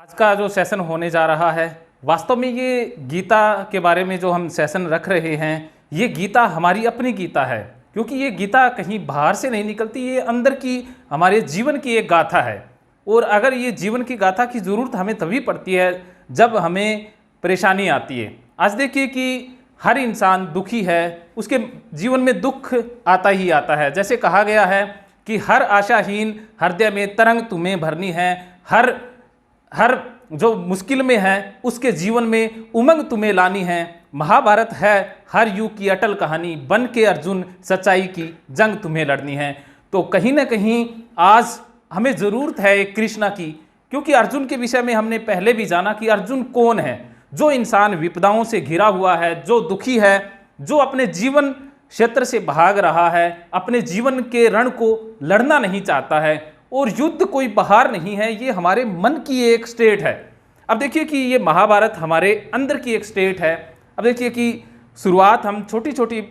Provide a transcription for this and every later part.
आज का जो सेशन होने जा रहा है, वास्तव में ये गीता के बारे में जो हम सेशन रख रहे हैं, ये गीता हमारी अपनी गीता है। क्योंकि ये गीता कहीं बाहर से नहीं निकलती, ये अंदर की हमारे जीवन की एक गाथा है। और अगर ये जीवन की गाथा की ज़रूरत हमें तभी पड़ती है जब हमें परेशानी आती है। आज देखिए कि हर इंसान दुखी है, उसके जीवन में दुख आता ही आता है। जैसे कहा गया है कि हर आशाहीन हृदय में तरंग तुम्हें भरनी है, हर जो मुश्किल में है उसके जीवन में उमंग तुम्हें लानी है। महाभारत है हर युग की अटल कहानी, बन के अर्जुन सच्चाई की जंग तुम्हें लड़नी है। तो कहीं ना कहीं आज हमें ज़रूरत है एक कृष्णा की, क्योंकि अर्जुन के विषय में हमने पहले भी जाना कि अर्जुन कौन है। जो इंसान विपदाओं से घिरा हुआ है, जो दुखी है, जो अपने जीवन क्षेत्र से भाग रहा है, अपने जीवन के रण को लड़ना नहीं चाहता है। और युद्ध कोई बाहर नहीं है, ये हमारे मन की एक स्टेट है। अब देखिए कि ये महाभारत हमारे अंदर की एक स्टेट है। अब देखिए कि शुरुआत हम छोटी छोटी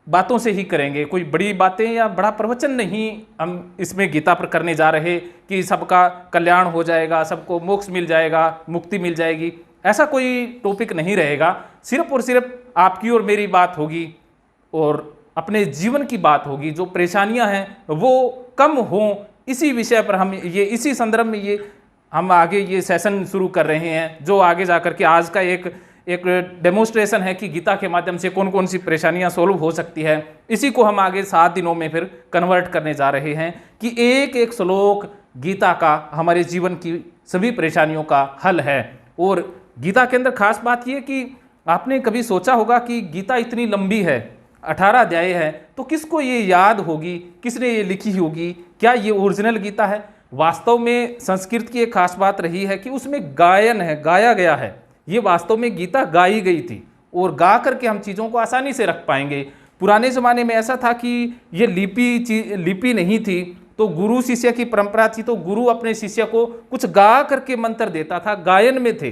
बातों से ही करेंगे, कोई बड़ी बातें या बड़ा प्रवचन नहीं हम इसमें गीता पर करने जा रहे कि सबका कल्याण हो जाएगा, सबको मोक्ष मिल जाएगा, मुक्ति मिल जाएगी। ऐसा कोई टॉपिक नहीं रहेगा। सिर्फ और सिर्फ आपकी और मेरी बात होगी और अपने जीवन की बात होगी। जो परेशानियां हैं वो कम हों, इसी विषय पर हम इसी संदर्भ में हम आगे ये सेशन शुरू कर रहे हैं, जो आगे जाकर के आज का एक डेमोन्स्ट्रेशन है कि गीता के माध्यम से कौन कौन सी परेशानियां सोल्व हो सकती है। इसी को हम आगे 7 दिनों में फिर कन्वर्ट करने जा रहे हैं कि एक एक श्लोक गीता का हमारे जीवन की सभी परेशानियों का हल है। और गीता के अंदर खास बात यह कि आपने कभी सोचा होगा कि गीता इतनी लंबी है, 18 अध्याय है, तो किसको ये याद होगी, किसने ये लिखी होगी, क्या ये ओरिजिनल गीता है? वास्तव में संस्कृत की एक खास बात रही है कि उसमें गायन है, गाया गया है। ये वास्तव में गीता गाई गई थी और गा करके हम चीज़ों को आसानी से रख पाएंगे। पुराने ज़माने में ऐसा था कि ये लिपि नहीं थी, तो गुरु शिष्य की परंपरा थी, तो गुरु अपने शिष्य को कुछ गा करके मंत्र देता था, गायन में थे,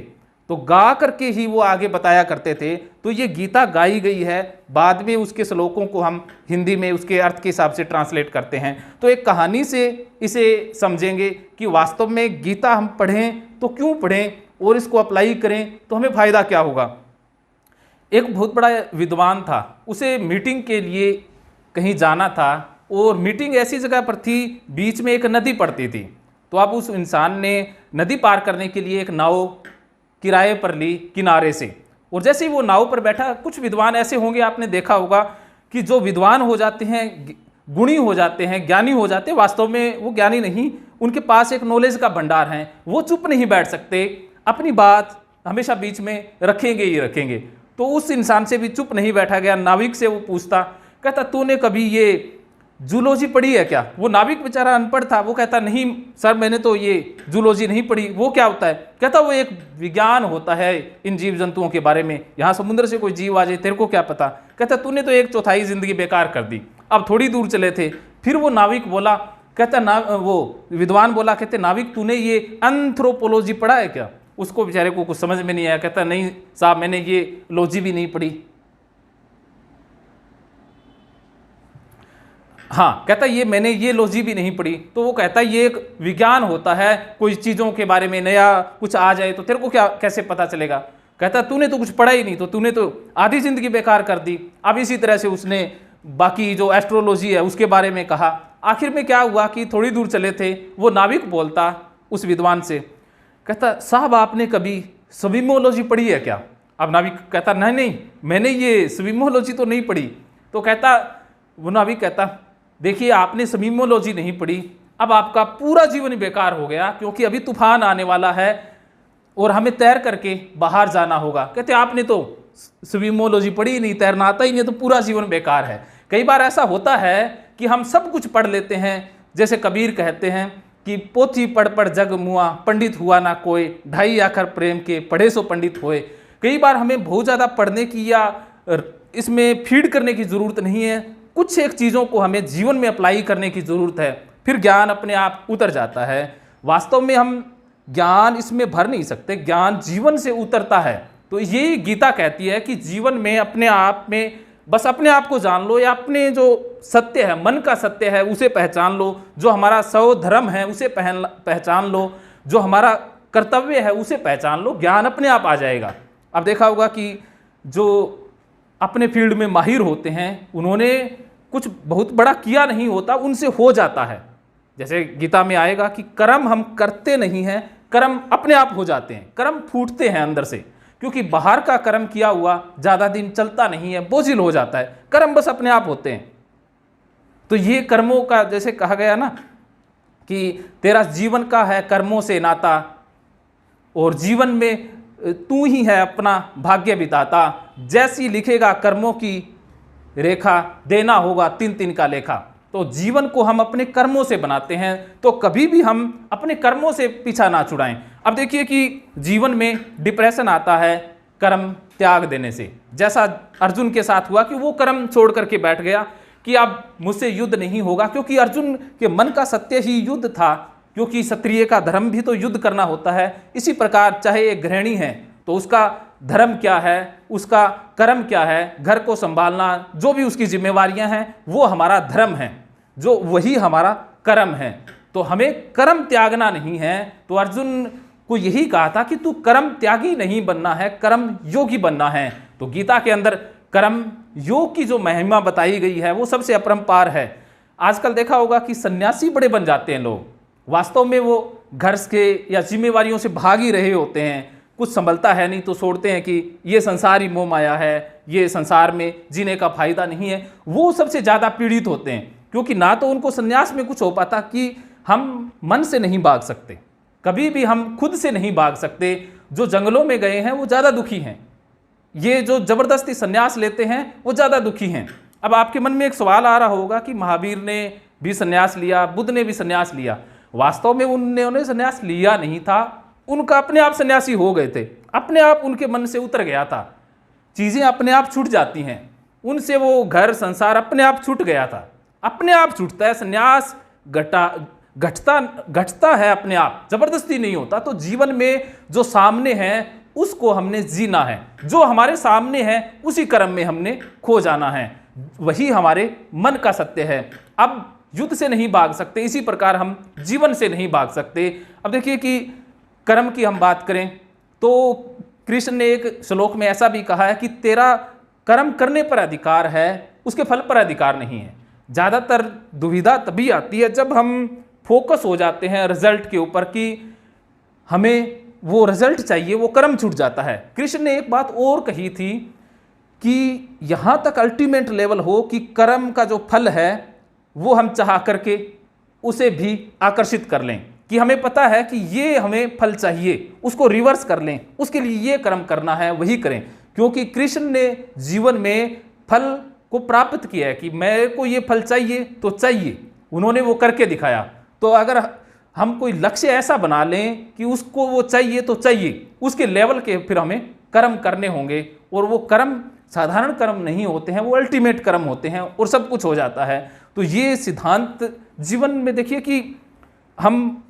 तो गा करके ही वो आगे बताया करते थे। तो ये गीता गाई गई है, बाद में उसके श्लोकों को हम हिंदी में उसके अर्थ के हिसाब से ट्रांसलेट करते हैं। तो एक कहानी से इसे समझेंगे कि वास्तव में गीता हम पढ़ें तो क्यों पढ़ें और इसको अप्लाई करें तो हमें फ़ायदा क्या होगा। एक बहुत बड़ा विद्वान था, उसे मीटिंग के लिए कहीं जाना था और मीटिंग ऐसी जगह पर थी, बीच में एक नदी पड़ती थी। तो अब उस इंसान ने नदी पार करने के लिए एक नाव किराए पर ली किनारे से। और जैसे ही वो नाव पर बैठा, कुछ विद्वान ऐसे होंगे, आपने देखा होगा कि जो विद्वान हो जाते हैं, गुणी हो जाते हैं, ज्ञानी हो जाते हैं, वास्तव में वो ज्ञानी नहीं, उनके पास एक नॉलेज का भंडार है, वो चुप नहीं बैठ सकते, अपनी बात हमेशा बीच में रखेंगे ही रखेंगे। तो उस इंसान से भी चुप नहीं बैठा गया। नाविक से वो पूछता, कहता तूने कभी ये जूलॉजी पढ़ी है क्या? वो नाविक बेचारा अनपढ़ था, वो कहता नहीं सर, मैंने तो ये जूलॉजी नहीं पढ़ी। वो क्या होता है? कहता वो एक विज्ञान होता है इन जीव जंतुओं के बारे में, यहाँ समुद्र से कोई जीव आ जाए तेरे को क्या पता। कहता तूने तो 1/4 जिंदगी बेकार कर दी। अब थोड़ी दूर चले थे, फिर वो नाविक बोला, कहता वो विद्वान बोला, कहते नाविक तूने ये एंथ्रोपोलॉजी पढ़ा है क्या? उसको बेचारे को कुछ समझ में नहीं आया। कहता नहीं साहब, मैंने ये लॉजी भी नहीं पढ़ी। हाँ, कहता मैंने ये लॉजी भी नहीं पढ़ी। तो वो कहता ये एक विज्ञान होता है, कोई चीज़ों के बारे में नया कुछ आ जाए तो तेरे को क्या कैसे पता चलेगा। कहता तूने तो कुछ पढ़ा ही नहीं, तो तूने तो आधी जिंदगी बेकार कर दी। अब इसी तरह से उसने बाकी जो एस्ट्रोलॉजी है उसके बारे में कहा। आखिर में क्या हुआ कि थोड़ी दूर चले थे, वो नाविक बोलता उस विद्वान से, कहता साहब आपने कभी स्विमोलॉजी पढ़ी है क्या? अब नाविक कहता नहीं, मैंने ये स्विमोलॉजी तो नहीं पढ़ी। तो कहता वो नाविक कहता देखिए आपने स्विमोलॉजी नहीं पढ़ी, अब आपका पूरा जीवन बेकार हो गया, क्योंकि अभी तूफान आने वाला है और हमें तैर करके बाहर जाना होगा। कहते आपने तो स्विमोलॉजी पढ़ी ही नहीं, तैरना आता ही नहीं, तो पूरा जीवन बेकार है। कई बार ऐसा होता है कि हम सब कुछ पढ़ लेते हैं, जैसे कबीर कहते हैं कि पोथी पढ़ पढ़ जग मुआ, पंडित हुआ ना कोई, 2.5 अक्षर प्रेम के पढ़े सो पंडित होए। कई बार हमें बहुत ज़्यादा पढ़ने की या इसमें फीड करने की ज़रूरत नहीं है, कुछ एक चीज़ों को हमें जीवन में अप्लाई करने की ज़रूरत है, फिर ज्ञान अपने आप उतर जाता है। वास्तव में हम ज्ञान इसमें भर नहीं सकते, ज्ञान जीवन से उतरता है। तो ये गीता कहती है कि जीवन में अपने आप में बस अपने आप को जान लो, या अपने जो सत्य है, मन का सत्य है, उसे पहचान लो। जो हमारा स्वधर्म है उसे पहचान लो। जो हमारा कर्तव्य है उसे पहचान लो, ज्ञान अपने आप आ जाएगा। अब देखा होगा कि जो अपने फील्ड में माहिर होते हैं उन्होंने कुछ बहुत बड़ा किया नहीं होता, उनसे हो जाता है। जैसे गीता में आएगा कि कर्म हम करते नहीं हैं, कर्म अपने आप हो जाते हैं, कर्म फूटते हैं अंदर से, क्योंकि बाहर का कर्म किया हुआ ज़्यादा दिन चलता नहीं है, बोझिल हो जाता है, कर्म बस अपने आप होते हैं। तो ये कर्मों का जैसे कहा गया ना कि तेरा जीवन का है कर्मों से नाता, और जीवन में तू ही है अपना भाग्य बिताता, जैसी लिखेगा कर्मों की रेखा, देना होगा 3 का लेखा। तो जीवन को हम अपने कर्मों से बनाते हैं, तो कभी भी हम अपने कर्मों से पीछा ना छुड़ाएं। अब देखिए कि जीवन में डिप्रेशन आता है कर्म त्याग देने से, जैसा अर्जुन के साथ हुआ कि वो कर्म छोड़ करके बैठ गया कि अब मुझसे युद्ध नहीं होगा, क्योंकि अर्जुन के मन का सत्य ही युद्ध था, क्योंकि क्षत्रिय का धर्म भी तो युद्ध करना होता है। इसी प्रकार चाहे एक गृहिणी है तो उसका धर्म क्या है, उसका कर्म क्या है, घर को संभालना, जो भी उसकी जिम्मेवारियां हैं वो हमारा धर्म है, जो वही हमारा कर्म है। तो हमें कर्म त्यागना नहीं है। तो अर्जुन को यही कहा था कि तू कर्म त्यागी नहीं बनना है, कर्म योगी बनना है। तो गीता के अंदर कर्म योग की जो महिमा बताई गई है वो सबसे अपरंपार है। आजकल देखा होगा कि सन्यासी बड़े बन जाते हैं लोग, वास्तव में वो घर के या जिम्मेवारियों से भाग ही रहे होते हैं, कुछ संभलता है नहीं, तो छोड़ते हैं कि ये संसार ही मोह माया है, ये संसार में जीने का फायदा नहीं है। वो सबसे ज़्यादा पीड़ित होते हैं, क्योंकि ना तो उनको संन्यास में कुछ हो पाता कि हम मन से नहीं भाग सकते, कभी भी हम खुद से नहीं भाग सकते। जो जंगलों में गए हैं वो ज़्यादा दुखी हैं, ये जो जबरदस्ती संन्यास लेते हैं वो ज़्यादा दुखी हैं। अब आपके मन में एक सवाल आ रहा होगा कि महावीर ने भी संन्यास लिया, बुद्ध ने भी संन्यास लिया। वास्तव में उन्होंने संन्यास लिया नहीं था, उनका अपने आप सन्यासी हो गए थे, अपने आप उनके मन से उतर गया था, चीज़ें अपने आप छूट जाती हैं उनसे, वो घर संसार अपने आप छूट गया था। अपने आप छूटता है संन्यास, घटता है अपने आप, जबरदस्ती नहीं होता। तो जीवन में जो सामने है उसको हमने जीना है, जो हमारे सामने है उसी कर्म में हमने खो जाना है, वही हमारे मन का सत्य है। अब युद्ध से नहीं भाग सकते, इसी प्रकार हम जीवन से नहीं भाग सकते। अब देखिए कि कर्म की हम बात करें तो कृष्ण ने एक श्लोक में ऐसा भी कहा है कि तेरा कर्म करने पर अधिकार है, उसके फल पर अधिकार नहीं है। ज़्यादातर दुविधा तभी आती है जब हम फोकस हो जाते हैं रिजल्ट के ऊपर कि हमें वो रिजल्ट चाहिए, वो कर्म छूट जाता है। कृष्ण ने एक बात और कही थी कि यहाँ तक अल्टीमेट लेवल हो कि कर्म का जो फल है वो हम चाह करके उसे भी आकर्षित कर लें, कि हमें पता है कि ये हमें फल चाहिए, उसको रिवर्स कर लें, उसके लिए ये कर्म करना है वही करें। क्योंकि कृष्ण ने जीवन में फल को प्राप्त किया है कि मेरे को ये फल चाहिए तो चाहिए, उन्होंने वो करके दिखाया। तो अगर हम कोई लक्ष्य ऐसा बना लें कि उसको वो चाहिए तो चाहिए, उसके लेवल के फिर हमें कर्म करने होंगे, और वो कर्म साधारण कर्म नहीं होते हैं, वो अल्टीमेट कर्म होते हैं और सब कुछ हो जाता है। तो ये सिद्धांत जीवन में देखिए कि हम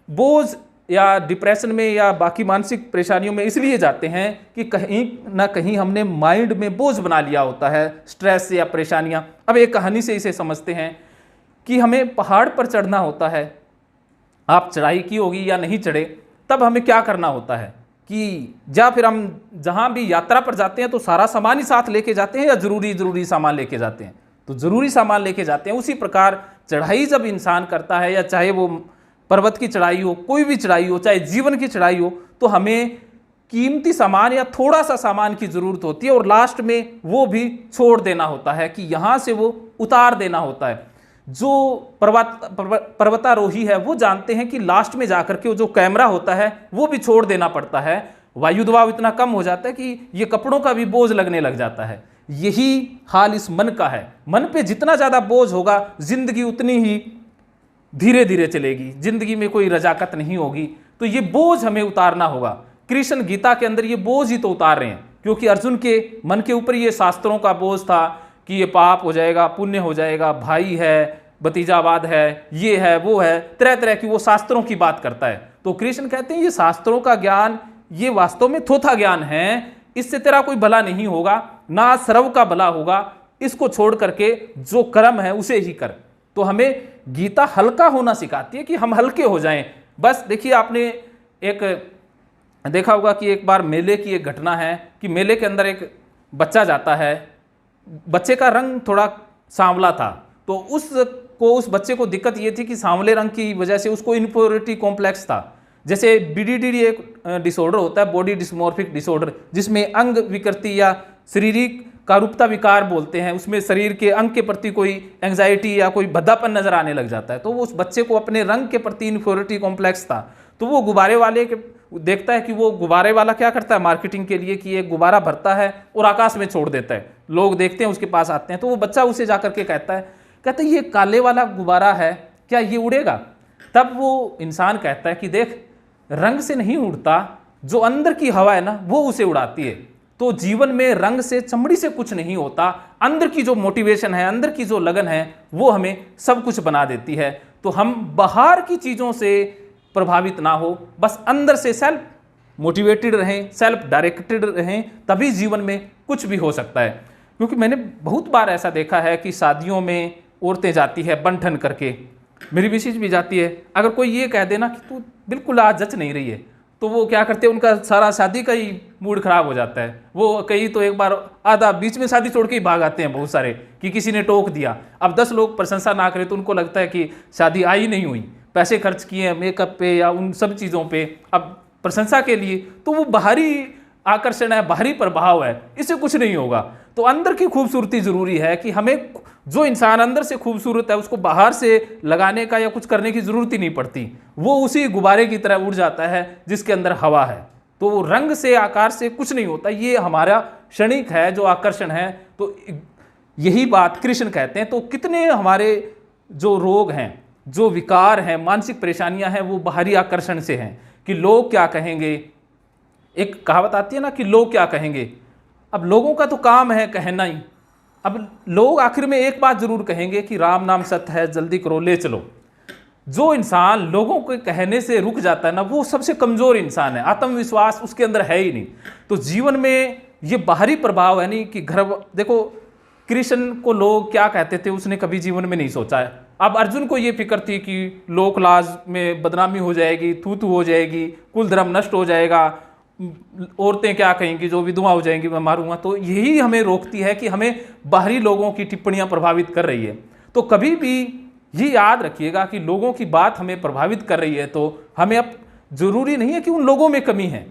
बोझ या डिप्रेशन में या बाकी मानसिक परेशानियों में इसलिए जाते हैं कि कहीं ना कहीं हमने माइंड में बोझ बना लिया होता है, स्ट्रेस या परेशानियां। अब एक कहानी से इसे समझते हैं कि हमें पहाड़ पर चढ़ना होता है, आप चढ़ाई की होगी या नहीं चढ़े, तब हमें क्या करना होता है कि या फिर हम जहाँ भी यात्रा पर जाते हैं तो सारा सामान ही साथ लेके जाते हैं या जरूरी सामान लेके जाते हैं, तो जरूरी सामान लेके जाते हैं। उसी प्रकार चढ़ाई जब इंसान करता है, या चाहे वो पर्वत की चढ़ाई हो, कोई भी चढ़ाई हो, चाहे जीवन की चढ़ाई हो, तो हमें कीमती सामान या थोड़ा सा सामान की जरूरत होती है, और लास्ट में वो भी छोड़ देना होता है कि यहाँ से वो उतार देना होता है। जो पर्वतारोही है वो जानते हैं कि लास्ट में जाकर के जो कैमरा होता है वो भी छोड़ देना पड़ता है। वायु दबाव इतना कम हो जाता है कि ये कपड़ों का भी बोझ लगने लग जाता है। यही हाल इस मन का है। मन पे जितना ज़्यादा बोझ होगा, जिंदगी उतनी ही धीरे धीरे चलेगी, जिंदगी में कोई रजाकत नहीं होगी। तो ये बोझ हमें उतारना होगा। कृष्ण गीता के अंदर ये बोझ ही तो उतार रहे हैं, क्योंकि अर्जुन के मन के ऊपर ये शास्त्रों का बोझ था कि ये पाप हो जाएगा, पुण्य हो जाएगा, भाई है, भतीजावाद है, ये है, वो है, तरह तरह की वो शास्त्रों की बात करता है। तो कृष्ण कहते हैं ये शास्त्रों का ज्ञान ये वास्तव में थोथा ज्ञान है, इससे तेरा कोई भला नहीं होगा, ना सर्व का भला होगा। इसको छोड़ करके जो कर्म है उसे ही कर। तो हमें गीता हल्का होना सिखाती है कि हम हल्के हो जाएं। बस देखिए, आपने एक देखा होगा कि एक बार मेले की एक घटना है कि मेले के अंदर एक बच्चा जाता है, बच्चे का रंग थोड़ा सांवला था, तो उस बच्चे को दिक्कत ये थी कि सांवले रंग की वजह से उसको इन्फीरियरिटी कॉम्प्लेक्स था। जैसे बीडीडी एक डिसऑर्डर होता है, बॉडी डिस्मॉर्फिक डिसऑर्डर, जिसमें अंग विकृति या शारीरिक कारूपता विकार बोलते हैं, उसमें शरीर के अंग के प्रति कोई एंग्जाइटी या कोई भद्दापन नजर आने लग जाता है। तो वो उस बच्चे को अपने रंग के प्रति इन्फीरियरिटी कॉम्प्लेक्स था। तो वो गुब्बारे वाले के देखता है कि वो गुब्बारे वाला क्या करता है मार्केटिंग के लिए कि एक गुब्बारा भरता है और आकाश में छोड़ देता है, लोग देखते हैं उसके पास आते हैं। तो वो बच्चा उसे जाकर के कहता है ये काले वाला गुब्बारा है, क्या ये उड़ेगा? तब वो इंसान कहता है कि देख, रंग से नहीं उड़ता, जो अंदर की हवा है ना वो उसे उड़ाती है। तो जीवन में रंग से, चमड़ी से कुछ नहीं होता, अंदर की जो मोटिवेशन है, अंदर की जो लगन है, वो हमें सब कुछ बना देती है। तो हम बाहर की चीज़ों से प्रभावित ना हो, बस अंदर से सेल्फ मोटिवेटेड रहें, सेल्फ डायरेक्टेड रहें, तभी जीवन में कुछ भी हो सकता है। क्योंकि मैंने बहुत बार ऐसा देखा है कि शादियों में औरतें जाती है बन ठन करके, मेरी मिसेज भी जाती है, अगर कोई ये कह देना कि तू बिल्कुल आज जच नहीं रही है, तो वो क्या करते हैं, उनका सारा शादी का ही मूड खराब हो जाता है। वो कई तो एक बार आधा बीच में शादी छोड़ के ही भाग आते हैं बहुत सारे, कि किसी ने टोक दिया। अब 10 लोग प्रशंसा ना करें तो उनको लगता है कि शादी आई नहीं हुई, पैसे खर्च किए हैं मेकअप पे या उन सब चीज़ों पे, अब प्रशंसा के लिए। तो वो बाहरी आकर्षण है, बाहरी प्रभाव है, इससे कुछ नहीं होगा। तो अंदर की खूबसूरती जरूरी है कि हमें, जो इंसान अंदर से खूबसूरत है उसको बाहर से लगाने का या कुछ करने की जरूरत ही नहीं पड़ती, वो उसी गुब्बारे की तरह उड़ जाता है जिसके अंदर हवा है। तो वो रंग से, आकार से कुछ नहीं होता, ये हमारा क्षणिक है जो आकर्षण है। तो यही बात कृष्ण कहते हैं। तो कितने हमारे जो रोग हैं, जो विकार हैं, मानसिक परेशानियां हैं, वो बाहरी आकर्षण से हैं कि लोग क्या कहेंगे। एक कहावत आती है ना कि लोग क्या कहेंगे। अब लोगों का तो काम है कहना ही। अब लोग आखिर में एक बात जरूर कहेंगे कि राम नाम सत्य है, जल्दी करो ले चलो। जो इंसान लोगों के कहने से रुक जाता है ना, वो सबसे कमजोर इंसान है, आत्मविश्वास उसके अंदर है ही नहीं। तो जीवन में ये बाहरी प्रभाव है नहीं कि घर, देखो कृष्ण को लोग क्या कहते थे उसने कभी जीवन में नहीं सोचा है। अब अर्जुन को ये फिक्र थी कि लोक लाज में बदनामी हो जाएगी, थू थू हो जाएगी, कुल धर्म नष्ट हो जाएगा, औरतें क्या कहेंगी, जो विधवा हो जाएंगी, मैं मारूंगा। तो यही हमें रोकती है कि हमें बाहरी लोगों की टिप्पणियां प्रभावित कर रही है। तो कभी भी ये याद रखिएगा कि लोगों की बात हमें प्रभावित कर रही है तो हमें, अब जरूरी नहीं है कि उन लोगों में कमी है।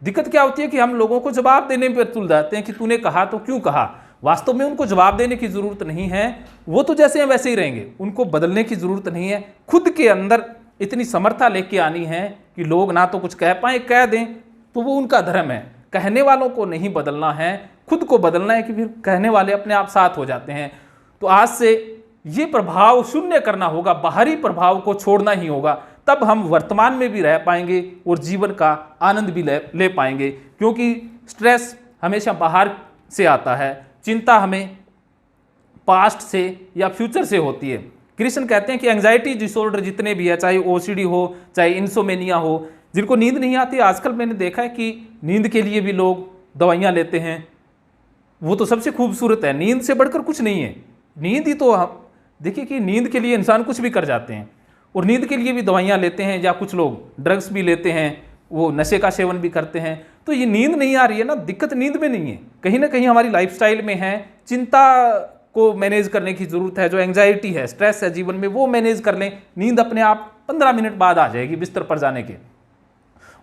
दिक्कत क्या होती है कि हम लोगों को जवाब देने पर तुल जाते हैं कि तूने कहा तो क्यों कहा। वास्तव में उनको जवाब देने की जरूरत नहीं है, वो तो जैसे हैं वैसे ही रहेंगे, उनको बदलने की जरूरत नहीं है। खुद के अंदर इतनी समर्था लेके आनी है कि लोग ना तो कुछ कह पाए, कह दें तो वो उनका धर्म है। कहने वालों को नहीं बदलना है, खुद को बदलना है कि फिर कहने वाले अपने आप साथ हो जाते हैं। तो आज से ये प्रभाव शून्य करना होगा, बाहरी प्रभाव को छोड़ना ही होगा, तब हम वर्तमान में भी रह पाएंगे और जीवन का आनंद भी ले पाएंगे। क्योंकि स्ट्रेस हमेशा बाहर से आता है, चिंता हमें पास्ट से या फ्यूचर से होती है। कृष्ण कहते हैं कि एंग्जाइटी डिसऑर्डर जितने भी है, चाहे ओसीडी हो, चाहे इंसोमेनिया हो, जिनको नींद नहीं आती, आजकल मैंने देखा है कि नींद के लिए भी लोग दवाइयाँ लेते हैं। वो तो सबसे खूबसूरत है, नींद से बढ़कर कुछ नहीं है। नींद ही तो, देखिए कि नींद के लिए इंसान कुछ भी कर जाते हैं, और नींद के लिए भी दवाइयाँ लेते हैं, या कुछ लोग ड्रग्स भी लेते हैं, वो नशे का सेवन भी करते हैं। तो ये नींद नहीं आ रही है ना, दिक्कत नींद में नहीं है, कहीं ना कहीं हमारी लाइफस्टाइल में है। चिंता को मैनेज करने की जरूरत है, जो एंग्जाइटी है, स्ट्रेस है जीवन में, वो मैनेज कर लें। नींद अपने आप 15 मिनट बाद आ जाएगी बिस्तर पर जाने के।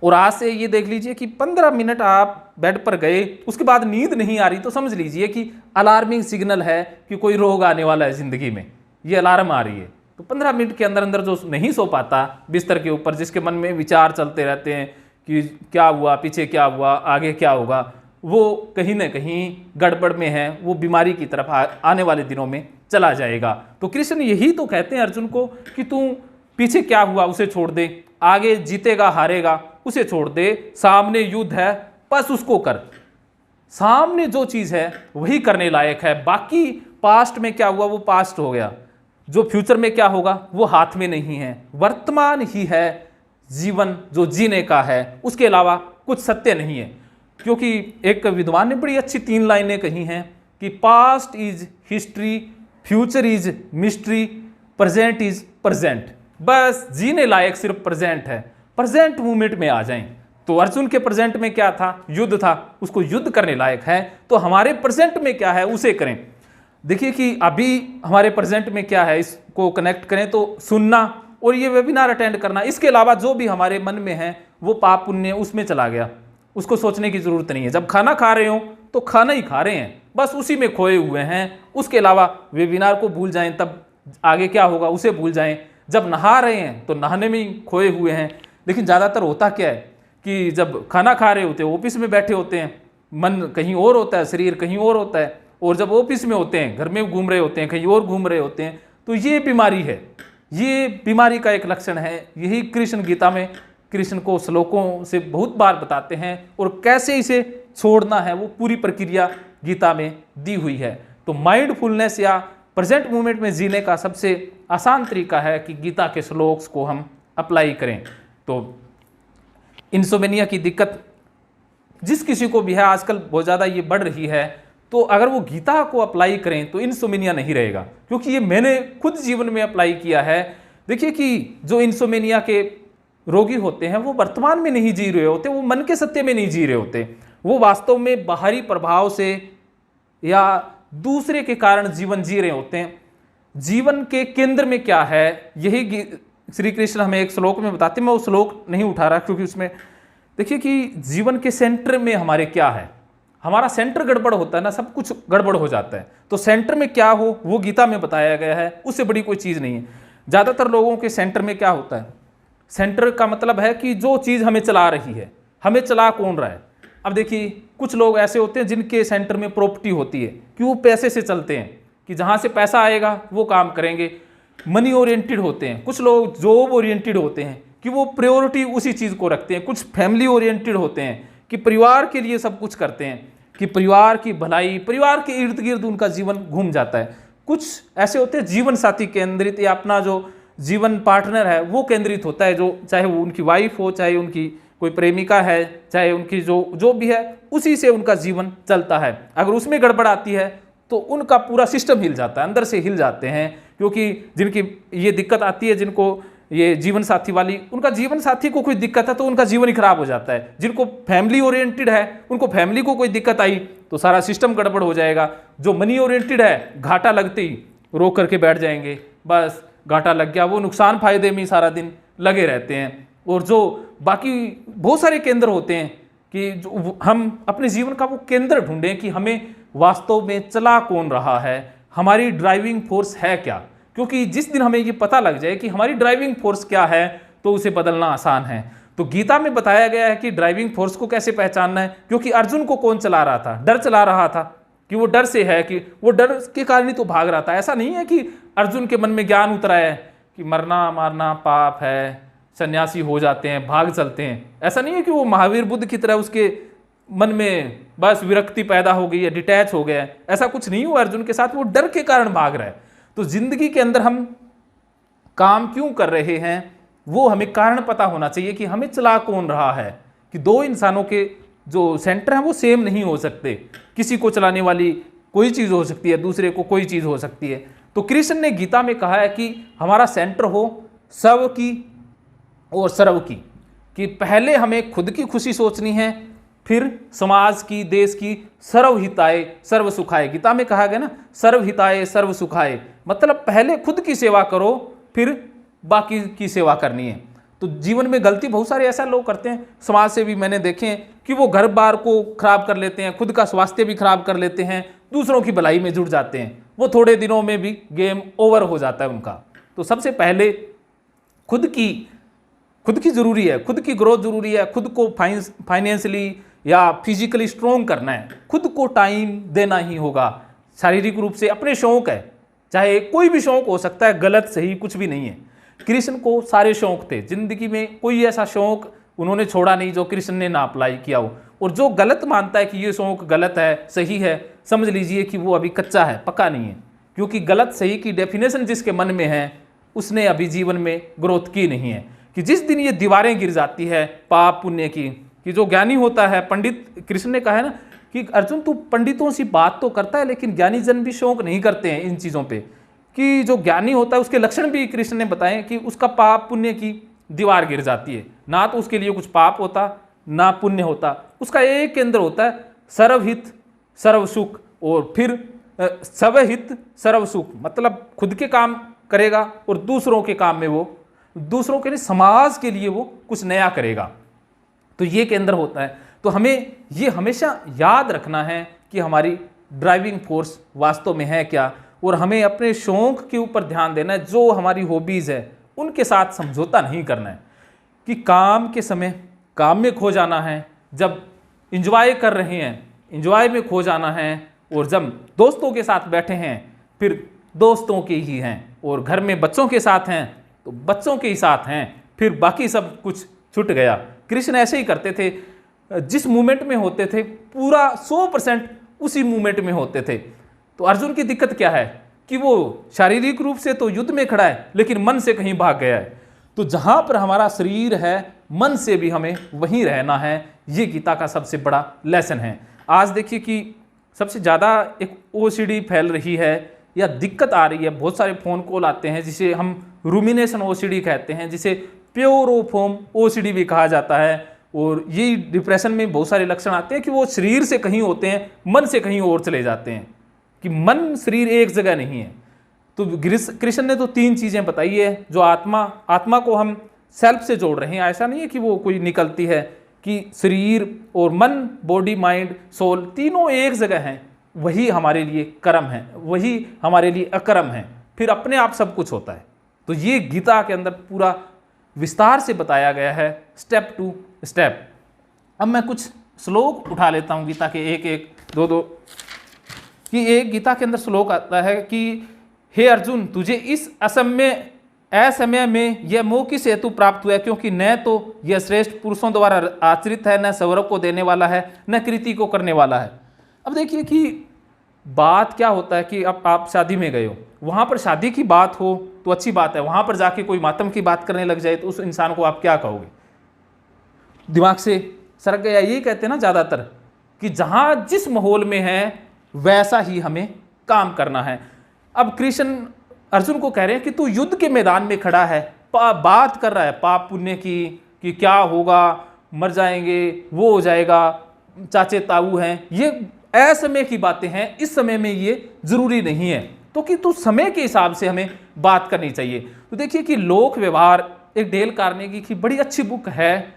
और आज से ये देख लीजिए कि 15 मिनट आप बेड पर गए, उसके बाद नींद नहीं आ रही, तो समझ लीजिए कि अलार्मिंग सिग्नल है कि कोई रोग आने वाला है जिंदगी में, ये अलार्म आ रही है। तो 15 मिनट के अंदर अंदर जो नहीं सो पाता बिस्तर के ऊपर, जिसके मन में विचार चलते रहते हैं कि क्या हुआ, पीछे क्या हुआ, आगे क्या होगा, वो कहीं ना कहीं गड़बड़ में है, वो बीमारी की तरफ आने वाले दिनों में चला जाएगा। तो कृष्ण यही तो कहते हैं अर्जुन को कि तू पीछे क्या हुआ उसे छोड़ दे, आगे जीतेगा हारेगा उसे छोड़ दे, सामने युद्ध है बस उसको कर। सामने जो चीज़ है वही करने लायक है, बाकी पास्ट में क्या हुआ वो पास्ट हो गया, जो फ्यूचर में क्या होगा वो हाथ में नहीं है। वर्तमान ही है जीवन जो जीने का है, उसके अलावा कुछ सत्य नहीं है। क्योंकि एक विद्वान ने बड़ी अच्छी 3 लाइनें कही हैं कि past is history, future is mystery, present is present. बस जीने लायक सिर्फ प्रेजेंट है, प्रेजेंट मूवमेंट में आ जाएं। तो अर्जुन के प्रेजेंट में क्या था? युद्ध था, उसको युद्ध करने लायक है। तो हमारे प्रेजेंट में क्या है उसे करें। देखिए कि अभी हमारे प्रेजेंट में क्या है, इसको कनेक्ट करें तो सुनना और ये वेबिनार अटेंड करना। इसके अलावा जो भी हमारे मन में है वो पाप पुण्य उसमें चला गया, उसको सोचने की जरूरत नहीं है। जब खाना खा रहे हो तो खाना ही खा रहे हैं, बस उसी में खोए हुए हैं। उसके अलावा वेबिनार को भूल जाएं, तब आगे क्या होगा उसे भूल जाएं। जब नहा रहे हैं तो नहाने में ही खोए हुए हैं। लेकिन ज़्यादातर होता क्या है कि जब खाना खा रहे होते हैं, ऑफिस में बैठे होते हैं, मन कहीं और होता है, शरीर कहीं और होता है। और जब ऑफिस में होते हैं, घर में घूम रहे होते हैं, कहीं और घूम रहे होते हैं। तो ये बीमारी है, ये बीमारी का एक लक्षण है। यही कृष्ण गीता में कृष्ण को श्लोकों से बहुत बार बताते हैं और कैसे इसे छोड़ना है वो पूरी प्रक्रिया गीता में दी हुई है। तो माइंडफुलनेस या प्रेजेंट मोमेंट में जीने का सबसे आसान तरीका है कि गीता के श्लोक्स को हम अप्लाई करें। तो इंसोमेनिया की दिक्कत जिस किसी को भी है, आजकल बहुत ज़्यादा ये बढ़ रही है, तो अगर वो गीता को अप्लाई करें तो इंसोमेनिया नहीं रहेगा। क्योंकि ये मैंने खुद जीवन में अप्लाई किया है। देखिए कि जो इंसोमेनिया के रोगी होते हैं वो वर्तमान में नहीं जी रहे होते, वो मन के सत्य में नहीं जी रहे होते, वो वास्तव में बाहरी प्रभाव से या दूसरे के कारण जीवन जी रहे होते हैं। जीवन के केंद्र में क्या है, यही श्री कृष्ण हमें एक श्लोक में बताते हैं। मैं वो श्लोक नहीं उठा रहा क्योंकि उसमें देखिए कि जीवन के सेंटर में हमारे क्या है। हमारा सेंटर गड़बड़ होता है ना, सब कुछ गड़बड़ हो जाता है। तो सेंटर में क्या हो वो गीता में बताया गया है, उससे बड़ी कोई चीज़ नहीं है। ज़्यादातर लोगों के सेंटर में क्या होता है, सेंटर का मतलब है कि जो चीज़ हमें चला रही है, हमें चला कौन रहा है। अब देखिए कुछ लोग ऐसे होते हैं जिनके सेंटर में प्रॉपर्टी होती है कि वो पैसे से चलते हैं, कि जहाँ से पैसा आएगा वो काम करेंगे, मनी ओरिएंटेड होते हैं। कुछ लोग जॉब ओरिएंटेड होते हैं कि वो प्रायोरिटी उसी चीज़ को रखते हैं। कुछ फैमिली ओरिएंटेड होते हैं कि परिवार के लिए सब कुछ करते हैं, कि परिवार की भलाई, परिवार के इर्द गिर्द उनका जीवन घूम जाता है। कुछ ऐसे होते हैं जीवन साथी केंद्रित, या अपना जो जीवन पार्टनर है वो केंद्रित होता है, जो चाहे वो उनकी वाइफ हो, चाहे उनकी कोई प्रेमिका है, चाहे उनकी जो भी है, उसी से उनका जीवन चलता है। अगर उसमें गड़बड़ आती है तो उनका पूरा सिस्टम हिल जाता है, अंदर से हिल जाते हैं। क्योंकि जिनकी ये दिक्कत आती है, जिनको ये जीवन साथी वाली, उनका जीवन साथी को कोई दिक्कत है तो उनका जीवन ही खराब हो जाता है। जिनको फैमिली ओरिएंटेड है, उनको फैमिली को कोई दिक्कत आई तो सारा सिस्टम गड़बड़ हो जाएगा। जो मनी ओरिएंटेड है, घाटा लगते ही रो करके बैठ जाएंगे, बस घाटा लग गया, वो नुकसान फायदे में ही सारा दिन लगे रहते हैं। और जो बाकी बहुत सारे केंद्र होते हैं कि जो हम अपने जीवन का वो केंद्र ढूंढें कि हमें वास्तव में चला कौन रहा है, हमारी ड्राइविंग फोर्स है क्या। क्योंकि जिस दिन हमें ये पता लग जाए कि हमारी ड्राइविंग फोर्स क्या है तो उसे बदलना आसान है। तो गीता में बताया गया है कि ड्राइविंग फोर्स को कैसे पहचानना है। क्योंकि अर्जुन को कौन चला रहा था, डर चला रहा था, कि वो डर से है, कि वो डर के कारण ही तो भाग रहा था। ऐसा नहीं है कि अर्जुन के मन में ज्ञान उतरा है कि मरना मारना पाप है, सन्यासी हो जाते हैं, भाग चलते हैं। ऐसा नहीं है कि वो महावीर बुद्ध की तरह उसके मन में बस विरक्ति पैदा हो गई है, डिटैच हो गया है। ऐसा कुछ नहीं हुआ अर्जुन के साथ, वो डर के कारण भाग रहा है। तो जिंदगी के अंदर हम काम क्यों कर रहे हैं वो हमें कारण पता होना चाहिए कि हमें चला कौन रहा है। कि दो इंसानों के जो सेंटर हैं वो सेम नहीं हो सकते। किसी को चलाने वाली कोई चीज़ हो सकती है, दूसरे को कोई चीज़ हो सकती है। तो कृष्ण ने गीता में कहा है कि हमारा सेंटर हो सब की और सर्व की, कि पहले हमें खुद की खुशी सोचनी है, फिर समाज की, देश की। सर्वहिताय सर्व सुखाय, गीता में कहा गया ना, सर्वहिताय सर्व सुखाय, मतलब पहले खुद की सेवा करो फिर बाकी की सेवा करनी है। तो जीवन में गलती बहुत सारे ऐसा लोग करते हैं, समाज से भी मैंने देखे हैं कि वो घर बार को खराब कर लेते हैं, खुद का स्वास्थ्य भी खराब कर लेते हैं, दूसरों की भलाई में जुट जाते हैं। वो थोड़े दिनों में भी गेम ओवर हो जाता है उनका। तो सबसे पहले खुद की जरूरी है, खुद की ग्रोथ जरूरी है, खुद को फाइनेंशियली या फिजिकली स्ट्रोंग करना है, खुद को टाइम देना ही होगा। शारीरिक रूप से अपने शौक है, चाहे कोई भी शौक हो सकता है, गलत सही कुछ भी नहीं है। कृष्ण को सारे शौक थे, जिंदगी में कोई ऐसा शौक उन्होंने छोड़ा नहीं जो कृष्ण ने ना अप्लाई किया हो। और जो गलत मानता है कि ये शौक गलत है, सही है, समझ लीजिए कि वो अभी कच्चा है, पक्का नहीं है। क्योंकि गलत सही की डेफिनेशन जिसके मन में है उसने अभी जीवन में ग्रोथ की नहीं है। कि जिस दिन ये दीवारें गिर जाती है पाप पुण्य की, कि जो ज्ञानी होता है, पंडित, कृष्ण ने कहा है ना कि अर्जुन तू पंडितों से बात तो करता है लेकिन ज्ञानी जन भी शौक नहीं करते हैं इन चीज़ों पे। कि जो ज्ञानी होता है उसके लक्षण भी कृष्ण ने बताए कि उसका पाप पुण्य की दीवार गिर जाती है। ना तो उसके लिए कुछ पाप होता, ना पुण्य होता, उसका एक केंद्र होता है सर्वहित सर्वसुख, और फिर स्वहित सर्वसुख, मतलब खुद के काम करेगा और दूसरों के काम में वो, दूसरों के लिए, समाज के लिए वो कुछ नया करेगा। तो ये केंद्र होता है। तो हमें ये हमेशा याद रखना है कि हमारी ड्राइविंग फोर्स वास्तव में है क्या, और हमें अपने शौक के ऊपर ध्यान देना है। जो हमारी हॉबीज़ है उनके साथ समझौता नहीं करना है कि काम के समय काम में खो जाना है, जब इंजॉय कर रहे हैं इंजॉय में खो जाना है, और जब दोस्तों के साथ बैठे हैं फिर दोस्तों के ही हैं, और घर में बच्चों के साथ हैं तो बच्चों के ही साथ हैं, फिर बाकी सब कुछ छूट गया। कृष्ण ऐसे ही करते थे, जिस मूवमेंट में होते थे पूरा 100% उसी मूवमेंट में होते थे। तो अर्जुन की दिक्कत क्या है कि वो शारीरिक रूप से तो युद्ध में खड़ा है लेकिन मन से कहीं भाग गया है। तो जहां पर हमारा शरीर है मन से भी हमें वहीं रहना है। ये गीता का सबसे बड़ा लेसन है। आज देखिए कि सबसे ज़्यादा एक ओसीडी फैल रही है या दिक्कत आ रही है। बहुत सारे फ़ोन कॉल आते हैं जिसे हम रूमिनेशन ओसीडी कहते हैं, जिसे प्योरोफोम ओसीडी भी कहा जाता है। और ये डिप्रेशन में बहुत सारे लक्षण आते हैं कि वो शरीर से कहीं होते हैं, मन से कहीं और चले जाते हैं, कि मन शरीर एक जगह नहीं है। तो कृष्ण ने तो 3 चीज़ें बताई है जो आत्मा को हम सेल्फ से जोड़ रहे हैं। ऐसा नहीं है कि वो कोई निकलती है, कि शरीर और मन, बॉडी माइंड सोल तीनों एक जगह हैं। वही हमारे लिए कर्म है, वही हमारे लिए अकर्म है, फिर अपने आप सब कुछ होता है। तो ये गीता के अंदर पूरा विस्तार से बताया गया है, स्टेप टू स्टेप। अब मैं कुछ श्लोक उठा लेता हूँ गीता के, एक एक दो दो। कि एक गीता के अंदर श्लोक आता है कि हे अर्जुन, तुझे इस असमय में यह मोह किस हेतु प्राप्त हुआ है, क्योंकि न तो यह श्रेष्ठ पुरुषों द्वारा आचरित है, न सौरभ को देने वाला है, न कृति को करने वाला है। अब देखिए कि बात क्या होता है कि अब आप शादी में गए हो, वहाँ पर शादी की बात हो तो अच्छी बात है, वहाँ पर जाके कोई मातम की बात करने लग जाए तो उस इंसान को आप क्या कहोगे? दिमाग से सरक गया। ये कहते हैं ना ज़्यादातर कि जहाँ जिस माहौल में है वैसा ही हमें काम करना है। अब कृष्ण अर्जुन को कह रहे हैं कि तू युद्ध के मैदान में खड़ा है, बात कर रहा है पाप पुण्य की, कि क्या होगा, मर जाएंगे, वो हो जाएगा, चाचे ताऊ हैं, ये असमय की बातें हैं, इस समय में ये जरूरी नहीं है। तो कि तू समय के हिसाब से हमें बात करनी चाहिए। तो देखिए कि लोक व्यवहार, एक डेल कार्नेगी की बड़ी अच्छी बुक है,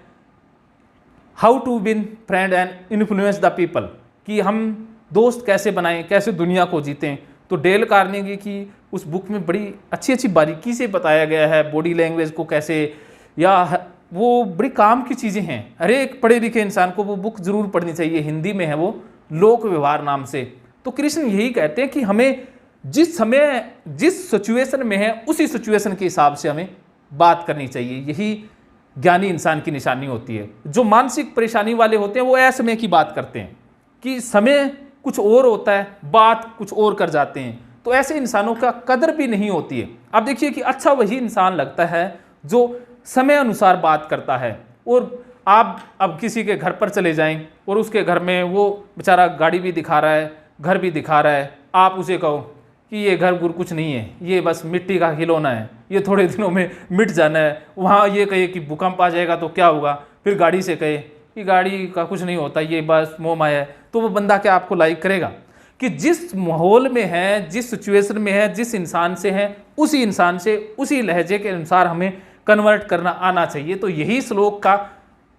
how to win friend and influence the people, कि हम दोस्त कैसे बनाएं, कैसे दुनिया को जीतें। तो डेल कार्नेगी की उस बुक में बड़ी अच्छी अच्छी बारीकी से बताया गया है, बॉडी लैंग्वेज को कैसे, या वो बड़ी काम की चीज़ें हैं। हर एक पढ़े लिखे इंसान को वो बुक जरूर पढ़नी चाहिए, हिंदी में है वो, लोक व्यवहार नाम से। तो कृष्ण यही कहते हैं कि हमें जिस समय जिस सिचुएशन में है उसी सिचुएशन के हिसाब से हमें बात करनी चाहिए। यही ज्ञानी इंसान की निशानी होती है। जो मानसिक परेशानी वाले होते हैं वो असमय की बात करते हैं, कि समय कुछ और होता है, बात कुछ और कर जाते हैं। तो ऐसे इंसानों का कदर भी नहीं होती है। अब देखिए कि अच्छा वही इंसान लगता है जो समय अनुसार बात करता है। और आप अब किसी के घर पर चले जाएं और उसके घर में वो बेचारा गाड़ी भी दिखा रहा है, घर भी दिखा रहा है, आप उसे कहो कि ये घर गुर कुछ नहीं है, ये बस मिट्टी का खिलौना है, ये थोड़े दिनों में मिट जाना है। वहाँ ये कहे कि भूकंप आ जाएगा तो क्या होगा, फिर गाड़ी से कहे कि गाड़ी का कुछ नहीं होता, ये बस मोह माया है, तो वो बंदा क्या आपको लाइक करेगा? कि जिस माहौल में है, जिस सिचुएशन में है, जिस इंसान से है, उसी इंसान से उसी लहजे के अनुसार हमें कन्वर्ट करना आना चाहिए। तो यही श्लोक का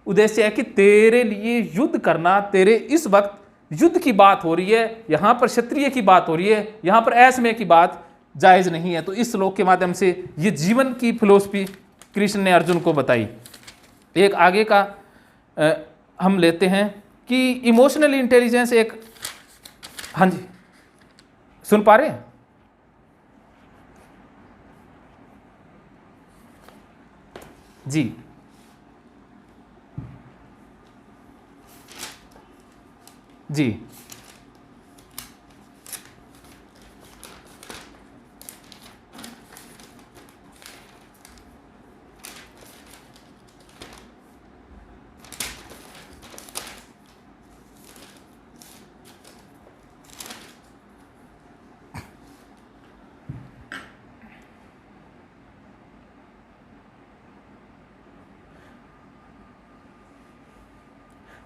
उद्देश्य है कि तेरे लिए युद्ध करना, तेरे इस वक्त युद्ध की बात हो रही है, यहाँ पर क्षत्रिय की बात हो रही है, यहाँ पर असमय की बात जायज़ नहीं है। तो इस श्लोक के माध्यम से ये जीवन की फिलोसफी कृष्ण ने अर्जुन को बताई। एक आगे का हम लेते हैं कि इमोशनल इंटेलिजेंस एक, हाँ जी सुन पा रहे हैं? जी जी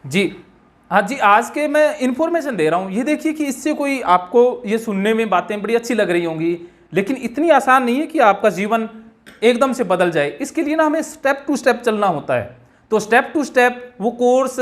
जी हाँ जी, आज के मैं इन्फॉर्मेशन दे रहा हूँ। ये देखिए कि इससे कोई आपको ये सुनने में बातें बड़ी अच्छी लग रही होंगी, लेकिन इतनी आसान नहीं है कि आपका जीवन एकदम से बदल जाए। इसके लिए ना हमें स्टेप टू स्टेप चलना होता है। तो स्टेप टू स्टेप वो कोर्स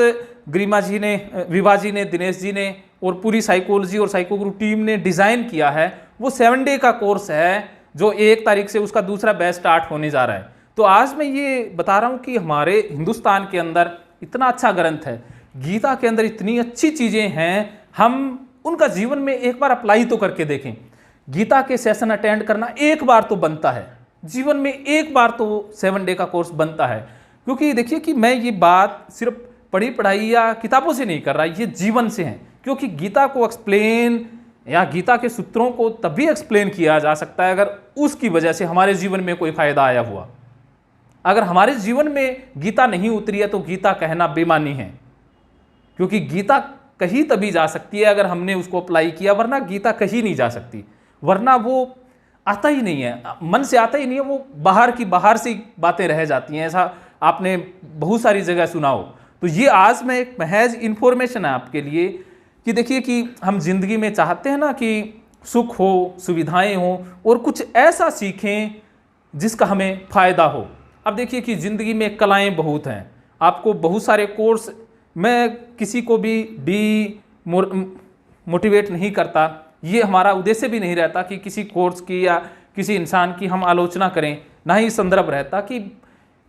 गरिमा जी ने, विभा जी ने, दिनेश जी ने और पूरी साइकोलॉजी और साइको गुरु टीम ने डिज़ाइन किया है। वो 7 डे का कोर्स है जो 1 तारीख से उसका दूसरा बैच स्टार्ट होने जा रहा है। तो आज मैं ये बता रहा हूँ कि हमारे हिंदुस्तान के अंदर इतना अच्छा ग्रंथ है, गीता के अंदर इतनी अच्छी चीज़ें हैं, हम उनका जीवन में एक बार अप्लाई तो करके देखें। गीता के सेशन अटेंड करना एक बार तो बनता है, जीवन में एक बार तो 7 डे का कोर्स बनता है। क्योंकि देखिए कि मैं ये बात सिर्फ पढ़ी पढ़ाई या किताबों से नहीं कर रहा, ये जीवन से है। क्योंकि गीता को एक्सप्लेन या गीता के सूत्रों को तभी एक्सप्लेन किया जा सकता है अगर उसकी वजह से हमारे जीवन में कोई फायदा आया हुआ। अगर हमारे जीवन में गीता नहीं उतरी है तो गीता कहना बेमानी है। क्योंकि गीता कहीं तभी जा सकती है अगर हमने उसको अप्लाई किया, वरना गीता कहीं नहीं जा सकती, वरना वो आता ही नहीं है, मन से आता ही नहीं है, वो बाहर से बातें रह जाती हैं। ऐसा आपने बहुत सारी जगह सुना हो। तो ये आज मैं एक महज इन्फॉर्मेशन है आपके लिए कि देखिए कि हम जिंदगी में चाहते हैं ना कि सुख हो, सुविधाएं हो और कुछ ऐसा सीखें जिसका हमें फ़ायदा हो। अब देखिए कि ज़िंदगी में कलाएं बहुत हैं, आपको बहुत सारे कोर्स, मैं किसी को भी मोटिवेट नहीं करता, ये हमारा उद्देश्य भी नहीं रहता कि किसी कोर्स की या किसी इंसान की हम आलोचना करें, ना ही संदर्भ रहता कि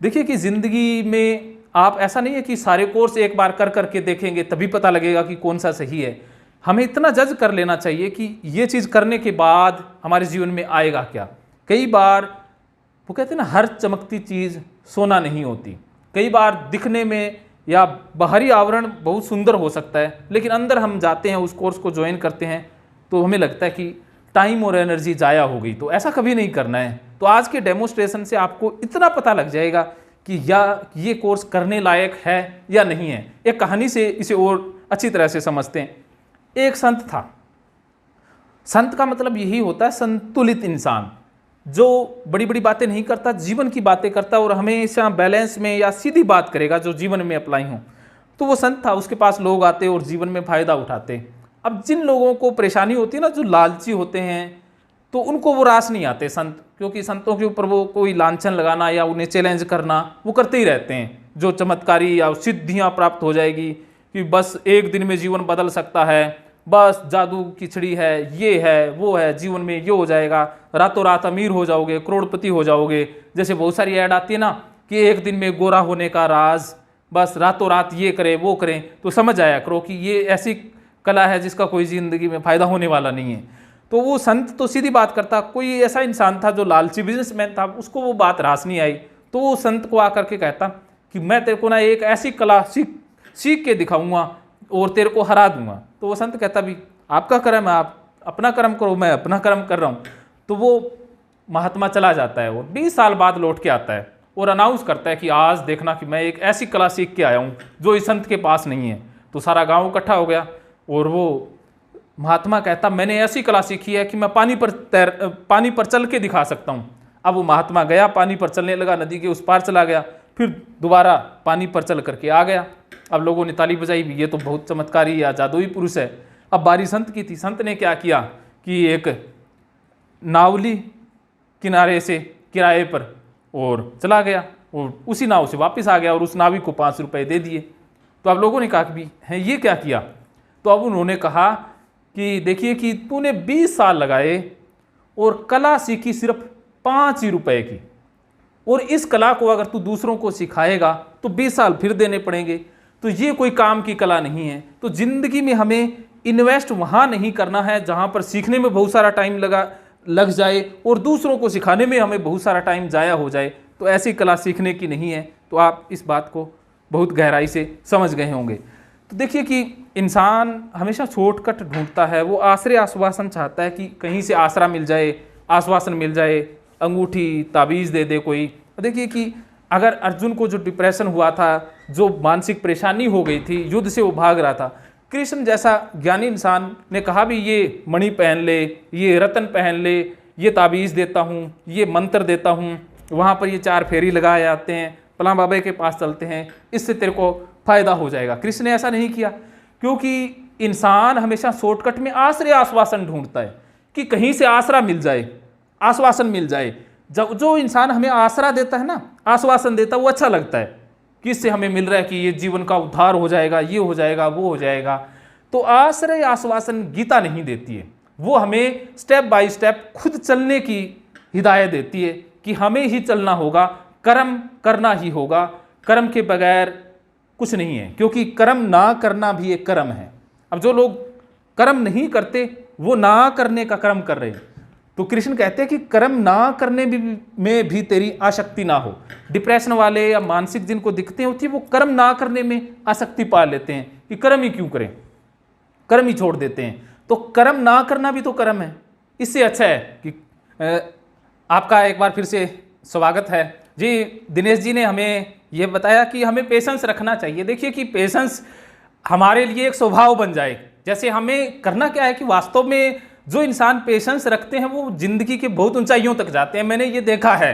देखिए कि ज़िंदगी में आप ऐसा नहीं है कि सारे कोर्स एक बार कर करके देखेंगे तभी पता लगेगा कि कौन सा सही है। हमें इतना जज कर लेना चाहिए कि ये चीज़ करने के बाद हमारे जीवन में आएगा क्या। कई बार वो कहते हैं ना, हर चमकती चीज़ सोना नहीं होती। कई बार दिखने में या बाहरी आवरण बहुत सुंदर हो सकता है, लेकिन अंदर हम जाते हैं, उस कोर्स को ज्वाइन करते हैं तो हमें लगता है कि टाइम और एनर्जी ज़ाया हो गई। तो ऐसा कभी नहीं करना है। तो आज के डेमोस्ट्रेशन से आपको इतना पता लग जाएगा कि या ये कोर्स करने लायक है या नहीं है। एक कहानी से इसे और अच्छी तरह से समझते हैं। एक संत था। संत का मतलब यही होता है संतुलित इंसान, जो बड़ी बड़ी बातें नहीं करता, जीवन की बातें करता और हमेशा बैलेंस में या सीधी बात करेगा जो जीवन में अप्लाई हो। तो वो संत था, उसके पास लोग आते और जीवन में फ़ायदा उठाते। अब जिन लोगों को परेशानी होती है ना, जो लालची होते हैं, तो उनको वो रास नहीं आते संत, क्योंकि संतों के ऊपर वो कोई लांछन लगाना या उन्हें चैलेंज करना वो करते ही रहते हैं। जो चमत्कारी या सिद्धियाँ प्राप्त हो जाएगी कि बस एक दिन में जीवन बदल सकता है, बस जादू की छड़ी है, ये है, वो है, जीवन में ये हो जाएगा, रातों रात अमीर हो जाओगे, करोड़पति हो जाओगे। जैसे बहुत सारी ऐड आती है ना कि एक दिन में गोरा होने का राज, बस रातों रात ये करें वो करें, तो समझ आया करो कि ये ऐसी कला है जिसका कोई ज़िंदगी में फ़ायदा होने वाला नहीं है। तो वो संत तो सीधी बात करता। कोई ऐसा इंसान था जो लालची बिजनेसमैन था, उसको वो बात रास नहीं आई, तो वो संत को आकर के कहता कि मैं तेरे को ना एक ऐसी कला सीख के दिखाऊंगा और तेरे को हरा दूंगा। तो वो संत कहता भी आपका कर्म है, आप अपना कर्म करो, मैं अपना कर्म कर रहा हूँ। तो वो महात्मा चला जाता है, वो 20 साल बाद लौट के आता है और अनाउंस करता है कि आज देखना कि मैं एक ऐसी कला सीख के आया हूँ जो इस संत के पास नहीं है। तो सारा गाँव इकट्ठा हो गया और वो महात्मा कहता मैंने ऐसी कला सीखी है कि मैं पानी पर चल के दिखा सकता हूँ। अब वो महात्मा गया, पानी पर चलने लगा, नदी के उस पार चला गया, फिर दोबारा पानी पर चल करके आ गया। अब लोगों ने ताली बजाई, ये तो बहुत चमत्कारी या जादुई पुरुष है। अब बारी संत की थी। संत ने क्या किया कि एक नाव ली किनारे से किराए पर और चला गया और उसी नाव से वापस आ गया और उस नाविक को 5 रुपए दे दिए। तो अब लोगों ने कहा कि भी है ये क्या किया। तो अब उन्होंने कहा कि देखिए कि तूने 20 साल लगाए और कला सीखी सिर्फ 5 ही रुपए की, और इस कला को अगर तू दूसरों को सिखाएगा तो 20 साल फिर देने पड़ेंगे। तो ये कोई काम की कला नहीं है। तो जिंदगी में हमें इन्वेस्ट वहाँ नहीं करना है जहाँ पर सीखने में बहुत सारा टाइम लग जाए और दूसरों को सिखाने में हमें बहुत सारा टाइम ज़ाया हो जाए। तो ऐसी कला सीखने की नहीं है। तो आप इस बात को बहुत गहराई से समझ गए होंगे। तो देखिए कि इंसान हमेशा शॉर्टकट ढूंढता है, वो आश्रय आश्वासन चाहता है कि कहीं से आसरा मिल जाए, आश्वासन मिल जाए, अंगूठी ताबीज़ दे दे कोई। देखिए कि अगर अर्जुन को जो डिप्रेशन हुआ था, जो मानसिक परेशानी हो गई थी, युद्ध से वो भाग रहा था, कृष्ण जैसा ज्ञानी इंसान ने कहा भी ये मणि पहन ले, ये रतन पहन ले, ये ताबीज़ देता हूँ, ये मंत्र देता हूँ, वहाँ पर ये 4 फेरी लगाए जाते हैं, फलां बाबा के पास चलते हैं, इससे तेरे को फायदा हो जाएगा। कृष्ण ने ऐसा नहीं किया, क्योंकि इंसान हमेशा शॉर्टकट में आश्रय आश्वासन ढूंढता है कि कहीं से आसरा मिल जाए, आश्वासन मिल जाए। जब जो इंसान हमें आसरा देता है ना, आश्वासन देता है, वो अच्छा लगता है कि इससे हमें मिल रहा है कि ये जीवन का उद्धार हो जाएगा, ये हो जाएगा, वो हो जाएगा। तो आश्रय आश्वासन गीता नहीं देती है, वो हमें स्टेप बाय स्टेप खुद चलने की हिदायत देती है कि हमें ही चलना होगा, कर्म करना ही होगा, कर्म के बगैर कुछ नहीं है, क्योंकि कर्म ना करना भी एक कर्म है। अब जो लोग कर्म नहीं करते वो ना करने का कर्म कर रहे हैं। तो कृष्ण कहते हैं कि कर्म ना करने में भी तेरी आसक्ति ना हो। डिप्रेशन वाले या मानसिक जिनको दिक्कतें होती है वो कर्म ना करने में आसक्ति पा लेते हैं कि कर्म ही क्यों करें, कर्म ही छोड़ देते हैं। तो कर्म ना करना भी तो कर्म है। इससे अच्छा है कि आपका एक बार फिर से स्वागत है जी। दिनेश जी ने हमें यह बताया कि हमें पेशेंस रखना चाहिए। देखिए कि पेशेंस हमारे लिए एक स्वभाव बन जाए। जैसे हमें करना क्या है कि वास्तव में जो इंसान पेशेंस रखते हैं वो जिंदगी के बहुत ऊंचाइयों तक जाते हैं। मैंने ये देखा है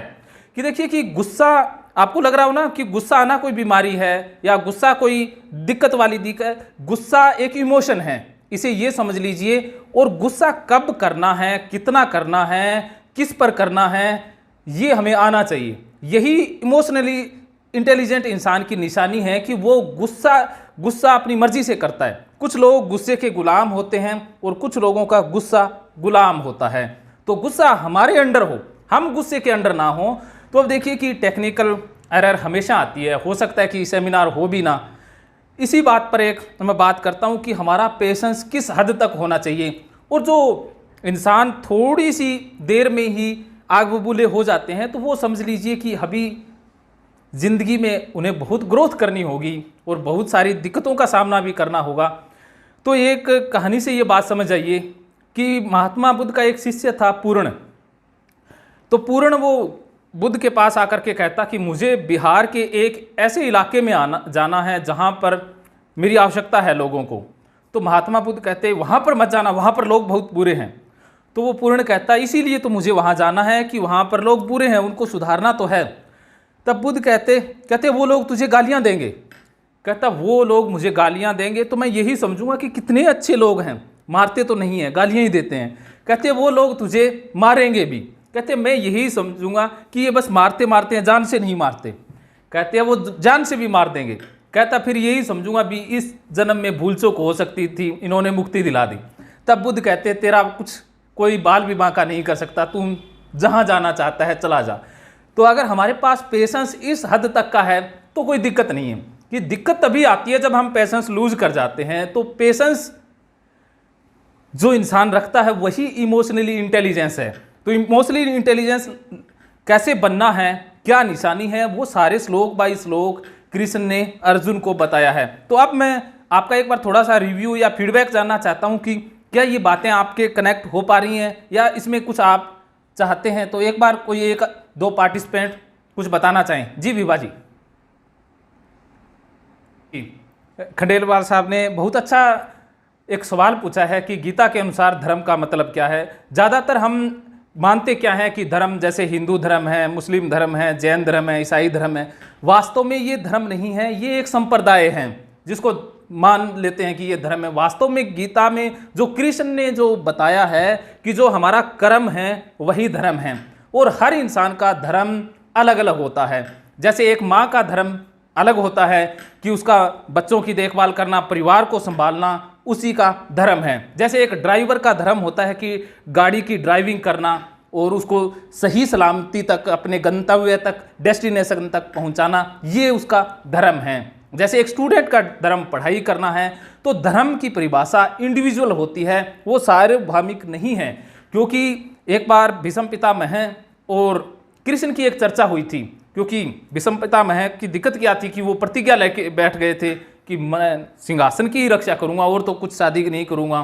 कि देखिए कि गुस्सा, आपको लग रहा हो ना कि गुस्सा आना कोई बीमारी है या गुस्सा कोई दिक्कत वाली दिक्कत, गुस्सा एक इमोशन है, इसे ये समझ लीजिए। और गुस्सा कब करना है, कितना करना है, किस पर करना है, ये हमें आना चाहिए। यही इमोशनली इंटेलिजेंट इंसान की निशानी है कि वो गुस्सा अपनी मर्जी से करता है। कुछ लोग गुस्से के गुलाम होते हैं और कुछ लोगों का गुस्सा गुलाम होता है। तो गुस्सा हमारे अंडर हो, हम गुस्से के अंडर ना हो। तो अब देखिए कि टेक्निकल एरर हमेशा आती है, हो सकता है कि सेमिनार हो भी ना। इसी बात पर एक मैं बात करता हूँ कि हमारा पेशेंस किस हद तक होना चाहिए। और जो इंसान थोड़ी सी देर में ही आग बबूले हो जाते हैं तो वो समझ लीजिए कि अभी ज़िंदगी में उन्हें बहुत ग्रोथ करनी होगी और बहुत सारी दिक्कतों का सामना भी करना होगा। तो एक कहानी से ये बात समझ आइए कि महात्मा बुद्ध का एक शिष्य था पूर्ण। तो पूर्ण वो बुद्ध के पास आकर के कहता कि मुझे बिहार के एक ऐसे इलाके में जाना है जहाँ पर मेरी आवश्यकता है लोगों को। तो महात्मा बुद्ध कहते वहाँ पर मत जाना, वहाँ पर लोग बहुत बुरे हैं। तो वो पूर्ण कहता इसीलिए तो मुझे वहाँ जाना है कि वहाँ पर लोग बुरे हैं, उनको सुधारना तो है। तब बुद्ध कहते वो लोग तुझे गालियाँ देंगे। कहता वो लोग मुझे गालियाँ देंगे तो मैं यही समझूंगा कि कितने अच्छे लोग हैं, मारते तो नहीं हैं, गालियाँ ही देते हैं। कहते वो लोग तुझे मारेंगे भी। कहते मैं यही समझूंगा कि ये बस मारते मारते हैं, जान से नहीं मारते। कहते हैं वो जान से भी मार देंगे। कहता फिर यही समझूंगा भी इस जन्म में भूल चूक हो सकती थी, इन्होंने मुक्ति दिला दी। तब बुद्ध कहते तेरा कुछ कोई बाल भी बांका नहीं कर सकता, तुम जहाँ जाना चाहता है चला जा। तो अगर हमारे पास पेशेंस इस हद तक का है तो कोई दिक्कत नहीं है। कि दिक्कत तभी आती है जब हम पेशेंस लूज कर जाते हैं। तो पेशेंस जो इंसान रखता है वही इमोशनली इंटेलिजेंस है। तो इमोशनली इंटेलिजेंस कैसे बनना है, क्या निशानी है, वो सारे श्लोक बाय श्लोक कृष्ण ने अर्जुन को बताया है। तो अब मैं आपका एक बार थोड़ा सा रिव्यू या फीडबैक जानना चाहता हूँ कि क्या ये बातें आपके कनेक्ट हो पा रही हैं या इसमें कुछ आप चाहते हैं। तो एक बार कोई एक दो पार्टिसिपेंट कुछ बताना चाहें। जी विभा जी। खंडेलवाल साहब ने बहुत अच्छा एक सवाल पूछा है कि गीता के अनुसार धर्म का मतलब क्या है। ज़्यादातर हम मानते क्या है कि धर्म जैसे हिंदू धर्म है, मुस्लिम धर्म है, जैन धर्म है, ईसाई धर्म है। वास्तव में ये धर्म नहीं है, ये एक संप्रदाय है जिसको मान लेते हैं कि ये धर्म है। वास्तव में गीता में जो कृष्ण ने जो बताया है कि जो हमारा कर्म है वही धर्म है। और हर इंसान का धर्म अलग अलग होता है। जैसे एक माँ का धर्म अलग होता है कि उसका बच्चों की देखभाल करना, परिवार को संभालना उसी का धर्म है। जैसे एक ड्राइवर का धर्म होता है कि गाड़ी की ड्राइविंग करना और उसको सही सलामती तक, अपने गंतव्य तक, डेस्टिनेशन तक पहुंचाना, ये उसका धर्म है। जैसे एक स्टूडेंट का धर्म पढ़ाई करना है। तो धर्म की परिभाषा इंडिविजुअल होती है, वो सार्वभौमिक नहीं है। क्योंकि एक बार भीष्म पितामह और कृष्ण की एक चर्चा हुई थी। क्योंकि भीष्म पितामह की दिक्कत क्या थी कि वो प्रतिज्ञा लेके बैठ गए थे कि मैं सिंहासन की रक्षा करूंगा और तो कुछ शादी नहीं करूंगा।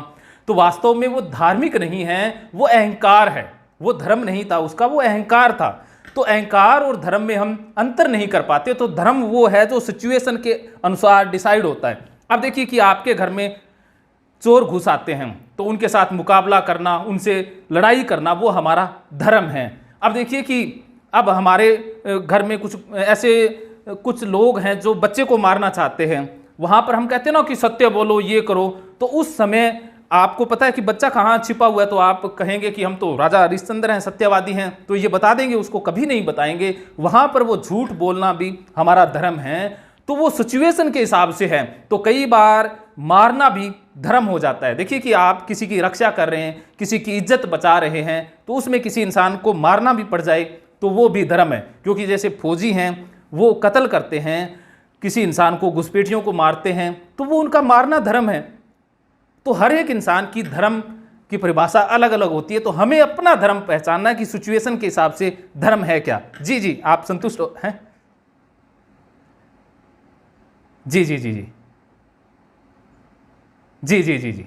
तो वास्तव में वो धार्मिक नहीं है, वो अहंकार है। वो धर्म नहीं था उसका, वो अहंकार था। तो अहंकार और धर्म में हम अंतर नहीं कर पाते। तो धर्म वो है जो सिचुएशन के अनुसार डिसाइड होता है। अब देखिए कि आपके घर में चोर घुस आते हैं तो उनके साथ मुकाबला करना, उनसे लड़ाई करना, वो हमारा धर्म है। अब देखिए कि अब हमारे घर में कुछ ऐसे कुछ लोग हैं जो बच्चे को मारना चाहते हैं। वहां पर हम कहते हैं ना कि सत्य बोलो, ये करो, तो उस समय आपको पता है कि बच्चा कहाँ छिपा हुआ है, तो आप कहेंगे कि हम तो राजा हरिश्चंद्र हैं, सत्यवादी हैं, तो ये बता देंगे, उसको कभी नहीं बताएंगे। वहां पर वो झूठ बोलना भी हमारा धर्म है। तो वो सिचुएशन के हिसाब से है। तो कई बार मारना भी धर्म हो जाता है। देखिए कि आप किसी की रक्षा कर रहे हैं, किसी की इज्जत बचा रहे हैं, तो उसमें किसी इंसान को मारना भी पड़ जाए तो वो भी धर्म है। क्योंकि जैसे फौजी हैं वो कत्ल करते हैं, किसी इंसान को घुसपैठियों को मारते हैं, तो वो उनका मारना धर्म है। तो हर एक इंसान की धर्म की परिभाषा अलग अलग होती है। तो हमें अपना धर्म पहचानना कि सिचुएशन के हिसाब से धर्म है क्या। जी जी, आप संतुष्ट हैं? जी जी जी जी जी जी जी जी